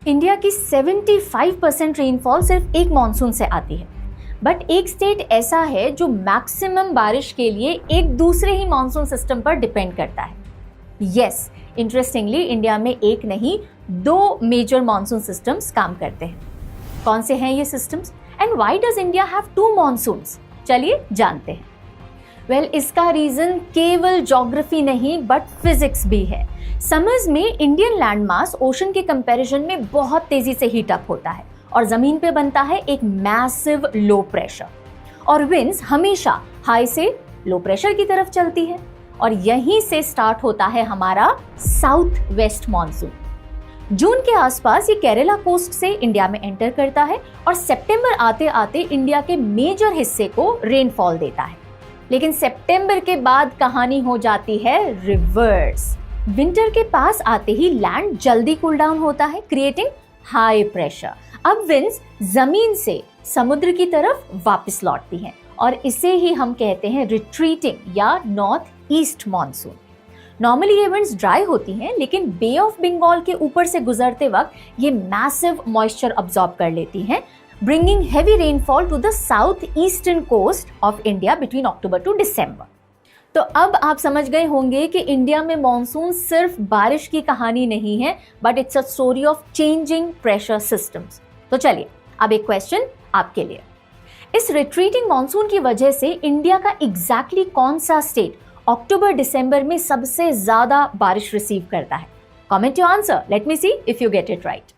India की 75% rainfall सिर्फ एक मॉनसून से आती है, बट एक स्टेट ऐसा है जो मैक्सिमम बारिश के लिए एक दूसरे ही मॉनसून सिस्टम पर डिपेंड करता है। यस, इंटरेस्टिंगली इंडिया में एक नहीं 2 मेजर मॉनसून सिस्टम्स काम करते हैं। कौन से हैं ये systems and why does India have 2 monsoons? चलिए जानते हैं। वेल, इसका रीजन केवल ज्योग्राफी नहीं बट फिजिक्स भी है। समर्स में इंडियन लैंड मास ओशन के कंपैरिजन में बहुत तेजी से हीट अप होता है और जमीन पे बनता है एक मैसिव लो प्रेशर, और विंड्स हमेशा हाई से लो प्रेशर की तरफ चलती है, और यहीं से स्टार्ट होता है हमारा साउथ वेस्ट मॉनसून। जून के आसपास ये केरला कोस्ट से इंडिया में एंटर करता है और सितंबर आते आते इंडिया के मेजर हिस्से को रेनफॉल देता है। लेकिन सितंबर के बाद कहानी हो जाती है रिवर्स। विंटर के पास आते ही लैंड जल्दी कूल डाउन होता है, क्रिएटिंग हाई प्रेशर। अब विंड्स जमीन से समुद्र की तरफ वापस लौटती हैं और इसे ही हम कहते हैं रिट्रीटिंग या नॉर्थ ईस्ट मॉनसून। नॉर्मली ये विंड्स ड्राई होती हैं, लेकिन बे ऑफ बंगाल के ऊपर से गुजरते वक्त ये मैसिव मॉइस्चर अब्सॉर्ब कर लेती हैं, bringing heavy rainfall to the southeastern coast of India between October to December। तो अब आप समझ गए होंगे कि इंडिया में मॉनसून सिर्फ बारिश की कहानी नहीं है, but it's a story of changing pressure systems. तो चलिए, अब एक क्वेश्चन आपके लिए। इस रिट्रीटिंग मॉनसून की वजह से इंडिया का एग्जैक्टली कौन सा स्टेट अक्टूबर दिसंबर में सबसे ज्यादा बारिश रिसीव करता है? Comment your answer, let me see if you get it right.